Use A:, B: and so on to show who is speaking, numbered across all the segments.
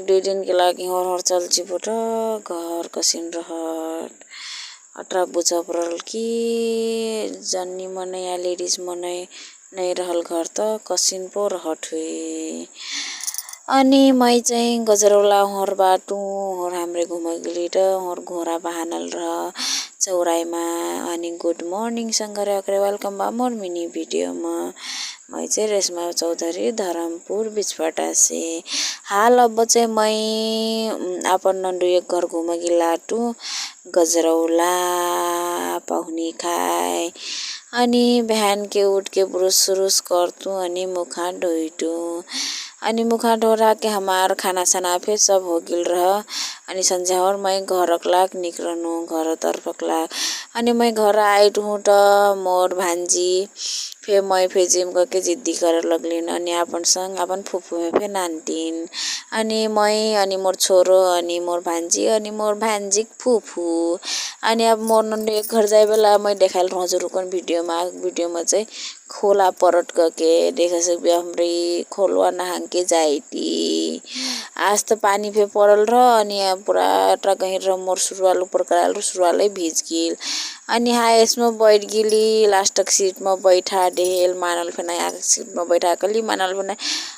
A: 2 दिन के लागि हर चलची बोट घर कसिन रहत अटरा बुझा परल कि जन्नी मने या लेडीज मने नहीं रहल घर त कसिन पो रहत हुई। अनि मैं चाहिँ गजरौला होर बाटू होर हमरे घुम गेली र होर घोरा बहानल रह चौराईमा। अनि गुड मर्निङ संगरे अकरे वेलकम बा मोर मिनी भिडियोमा। मैं चाहिँ रेशमा चौधरी धरमपुर बिचपाटा से। हाल अब चाहिँ मैं अपन नंदू एक घर घुम गिलाटू गजरौला पहुनी खाए। अनि बिहान के उठ के ब्रुश सुरुश करतू अनि मुखा धोइटू। अनि मुखा ढोरा के हमार खाना साना फिर सब हो गिल रह। अनि संझा और मैं घर लाग निकलनू घर तरफ लाग। अनि मैं घर आइट हूँ त मोर भांजी फिर मैं फिर जिम करके जिद्दी करे लगलिन। अनि अपन संग अपन फुफू में फिर नानतीन। अनि मैं अनि मोर छोरो अनि मोर भांजी अनि मोर भांजी फुफू। अनि अब मोर नंदू एक घर जाए बेला मैं देखाइल रहूँ जरूर वीडियो में चाहिँ खोला परट करके देखा सकबे हमरी खोलवा नहांग के जाइती। आज तो पानी पे पड़ल रह। अनि पूरा ट्रक गहिर रह मोर सुरवाल ऊपर कराल रह सुरवाल भीज गिल। अनि हाइस में बैठ गिली लास्टक सीट में बैठा डेल मानल फिर नया सीट में बैठा कली मानल फिर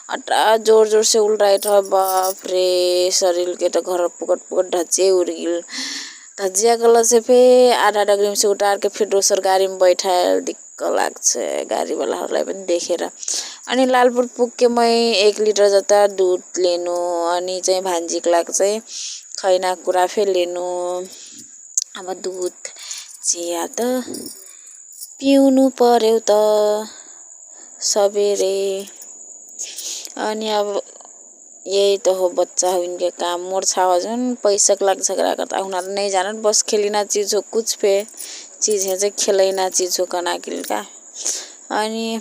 A: अट्रा जोर जोर से उल रहा था। बाप रे शरीर के तो घर पुकट पुकट ढचे उड़ गिल। धजिया गला से फिर आधा डगरी से उतार के फिर दोसर गाड़ी में बैठा दिक्क लाग्छ गाड़ी वालाहरूलाई पनि देखेर। अनि लालपुर पुग के मैं 1 लिटर जता दूध लेनु। अनि चाहिँ भान्जीक लाग चाहिँ खैना कुरा फेर लेनु। अब दूध चिया त पिउनु पर्यो त सबेरे। अनि अब यही तो हो बच्चा हो इनके काम। मोर छावा जन पैसा लाग झगड़ा करता हुना नहीं जानत बस खेलिना चीज हो कुछ पे चीज है जो खेलैना चीज हो कना किल का। अनि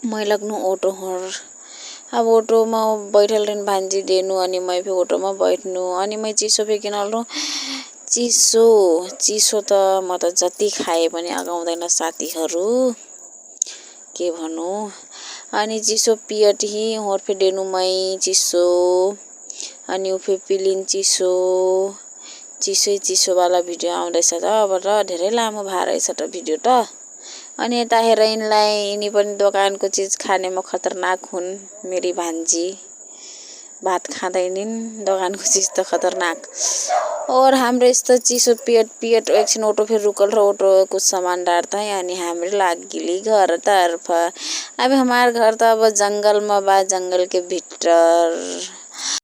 A: मैं लगनु ऑटो हर अब ऑटो में बैठल रहन भांजी देनु। अनि मैं भी ऑटो में बैठनु। अनि मैं चिसो पे किनल रहूँ चिसो त म त जति खाए पनि अगाउँदैन साथीहरू के भनु। अनि चिसो पियट ही और फिर देनु मैं चिसो। अनि उफे पिलिन चिसो चिसो वाला भिडियो आउँदैछ त अब र धेरै लामो भाइरहेछ त भिडियो त। अनि यता हेर यिनलाई यिनी पनि दोकानको चीज खाने में खतरनाक हुन्। मेरी भांजी भात खाँदैनिन् दोकानको चीज त खतरनाक। और हाम्रो यस्तो चिसो पियट एकछिन ऑटो फिर रुकल र ऑटो कुछ सामान डालता है। अनि हाम्रो लाग गिली घर तरफ। अब हमार घर त अब जंगल में बा जंगल के भीतर।